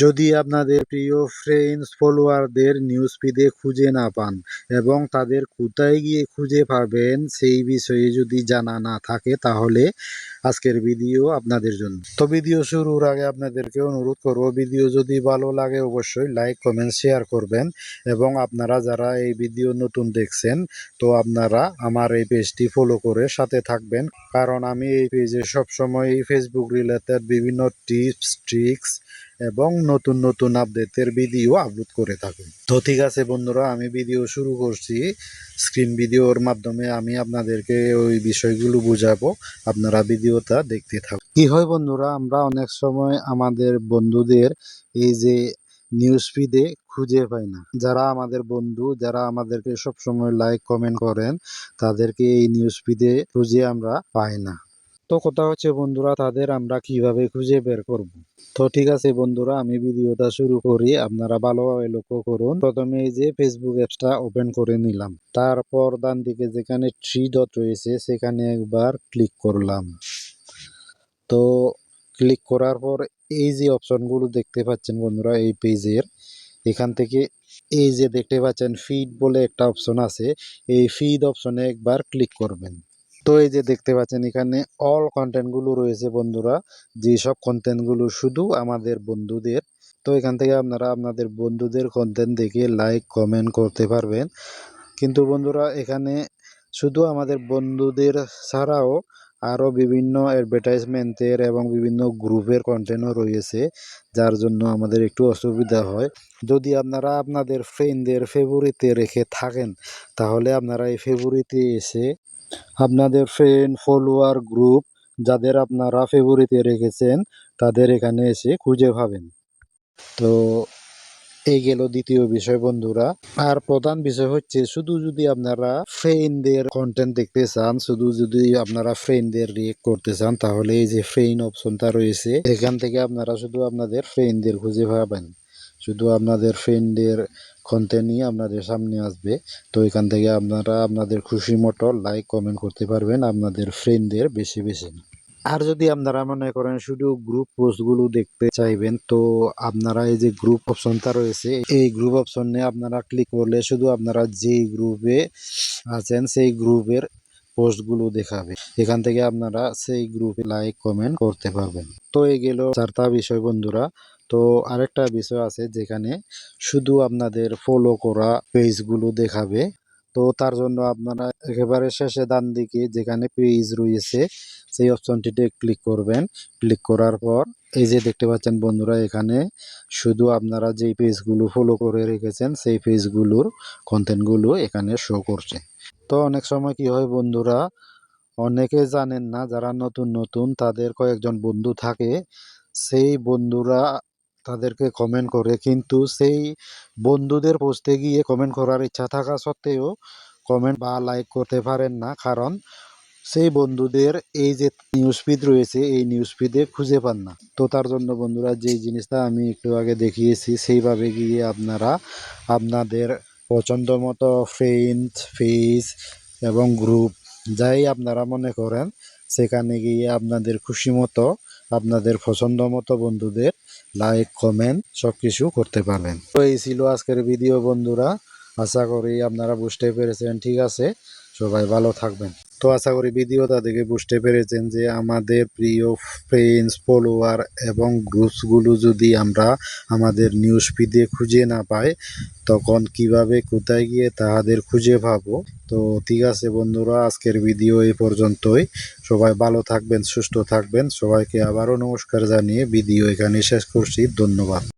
যদি আপনাদের প্রিয় ফ্রেন্ডস ফলোয়ারদের নিউজ ফিডে খুঁজে না পান এবং তাদের কোথায় গিয়ে খুঁজে পাবেন সেই বিষয়ে যদি জানা না থাকে তাহলে আজকের ভিডিও আপনাদের জন্য। তো ভিডিও শুরুর আগে আপনাদেরকে অনুরোধ করব, ভিডিও যদি ভালো লাগে অবশ্যই লাইক কমেন্ট শেয়ার করবেন এবং আপনারা যারা এই ভিডিও নতুন দেখছেন তো আপনারা আমার এই পেজটি ফলো করে সাথে থাকবেন, কারণ আমি এই পেজে সবসময় ফেসবুক রিলেটেড বিভিন্ন টিপস ট্রিক্স এবং নতুন নতুন আপডেটের ভিডিও আপলোড করে থাকি। তো ঠিক আছে বন্ধুরা, আমি ভিডিও শুরু করছি। স্ক্রিন ভিডিওর মাধ্যমে আমি আপনাদেরকে ওই বিষয়গুলো বুঝাবো, আপনারা ভিডিওটা দেখতে থাকুন। কি হয় বন্ধুরা, আমরা অনেক সময় আমাদের বন্ধুদের এই যে নিউজ ফিডে খুঁজে পাই না। যারা আমাদের বন্ধু, যারা আমাদেরকে সবসময় লাইক কমেন্ট করেন, তাদেরকে এই নিউজ ফিডে খুঁজে আমরা পাই না। তো কথা হচ্ছে বন্ধুরা, তাদের আমরা কিভাবে খুঁজে বের করব। তো ঠিক আছে বন্ধুরা, আমি ভিডিওটা শুরু করি, আপনারা ভালোভাবে লক্ষ্য করুন। প্রথমে এই যে ফেসবুক অ্যাপসটা ওপেন করে নিলাম, তারপর ডান দিকে যেখানে 3 ডট রয়েছে সেখানে একবার ক্লিক করলাম। তো ক্লিক করার পর এই যে অপশনগুলো দেখতে পাচ্ছেন বন্ধুরা এই পেজের, এখান থেকে এই যে দেখতে পাচ্ছেন ফিড বলে একটা অপশন আছে, এই ফিড অপশনে একবার ক্লিক করবেন। তো এই যে দেখতে পাচ্ছেন এখানে অল কন্টেন্টগুলো রয়েছে বন্ধুরা, যেসব কন্টেন্টগুলো শুধু আমাদের বন্ধুদের। তো এখান থেকে আপনারা আপনাদের বন্ধুদের কন্টেন্ট দেখে লাইক কমেন্ট করতে পারবেন। কিন্তু বন্ধুরা এখানে শুধু আমাদের বন্ধুদের ছাড়াও আরও বিভিন্ন অ্যাডভার্টাইজমেন্টের এবং বিভিন্ন গ্রুপের কন্টেন্টও রয়েছে, যার জন্য আমাদের একটু অসুবিধা হয়। যদি আপনারা আপনাদের ফ্রেন্ডদের ফেভারিটে রেখে থাকেন তাহলে আপনারা এই ফেভারিটে এসে আপনাদের ফ্রেন্ড ফলোয়ার গ্রুপ যাদের আপনারা ফেভারিটে রেখেছেন তাদের এখানে এসে খুঁজে পাবেন। তো এই গেল দ্বিতীয় বিষয় বন্ধুরা। আর প্রধান বিষয় হচ্ছে, শুধু যদি আপনারা ফ্রেন্ডদের কন্টেন্ট দেখতে চান, শুধু যদি আপনারা ফ্রেন্ডদের রিয়েক্ট করতে চান, তাহলে এই যে ফ্রেন্ড অপশনটা রয়েছে এখান থেকে আপনারা শুধু আপনাদের ফ্রেন্ডদের খুঁজে পাবেন। শুধু আপনাদের ফ্রেন্ডদের কন্টেন্টই আপনাদের সামনে আসবে। তো এখান থেকে আপনারা আপনাদের খুশি মতো লাইক কমেন্ট করতে পারবেন আপনাদের ফ্রেন্ডদের বেশি বেশি। আর যদি আপনারা মনে করেন শুধু গ্রুপ পোস্টগুলো দেখতে চাইবেন, তো আপনারা এই যে গ্রুপ অপশনটা রয়েছে এই গ্রুপ অপশনে আপনারা ক্লিক করলে শুধু আপনারা যেই গ্রুপে আছেন সেই গ্রুপের পোস্টগুলো দেখাবে। এখান থেকে আপনারা সেই গ্রুপে লাইক কমেন্ট করতে পারবেন। তো এই গেল 4টা বিষয় বন্ধুরা। তো আরেকটা বিষয় আছে যেখানে শুধু আপনাদের ফলো করা পেজগুলো দেখাবে। তো তার জন্য আপনারা একেবারে শেষে ডান দিকে যেখানে পেজ রয়েছে সেই অপশনটিতে ক্লিক করবেন। ক্লিক করার পর এই যে দেখতে পাচ্ছেন বন্ধুরা, এখানে শুধু আপনারা যেই পেজগুলো ফলো করে রেখেছেন সেই পেজগুলোর কন্টেন্টগুলো এখানে শো করছে। তো অনেক সময় কি হয় বন্ধুরা, অনেকে জানেন না, যারা নতুন নতুন তাদের কয়েকজন বন্ধু থাকে, সেই বন্ধুরা তাদেরকে কমেন্ট করে, কিন্তু সেই বন্ধুদের পোস্টে গিয়ে কমেন্ট করার ইচ্ছা থাকা সত্ত্বেও কমেন্ট বা লাইক করতে পারেন না, কারণ সেই বন্ধুদের এই যে নিউজ ফিড রয়েছে এই নিউজ ফিডে খুঁজে পান না। তো তার জন্য বন্ধুরা যেই জিনিসটা আমি একটু আগে দেখিয়েছি সেইভাবে গিয়ে আপনারা আপনাদের পছন্দ মতো ফ্রেন্ড পেজ এবং গ্রুপ যাই আপনারা মনে করেন সেখানে গিয়ে আপনাদের খুশি মতো আপনাদের পছন্দ মতো বন্ধুদের লাইক কমেন্ট সব কিছু করতে পারবেন। তো এই ছিল আজকের ভিডিও বন্ধুরা, আশা করি আপনারা বুঝতে পেরেছেন। ঠিক আছে, সবাই ভালো থাকবেন। তো আশা করি ভিডিওটা দেখে বুঝতে পেরেছেন যে আমাদের প্রিয় ফ্রেন্ডস ফলোয়ার এবং গ্রুপসগুলো যদি আমরা আমাদের নিউজ ফিডে খুঁজে না পাই তখন কিভাবে কোথায় গিয়ে তাদের খুঁজে পাবো। তো ঠিক আছে বন্ধুরা, আজকের ভিডিও এই পর্যন্তই। সবাই ভালো থাকবেন, সুস্থ থাকবেন। সবাইকে আবারও নমস্কার জানিয়ে ভিডিও এখানে শেষ করছি। ধন্যবাদ।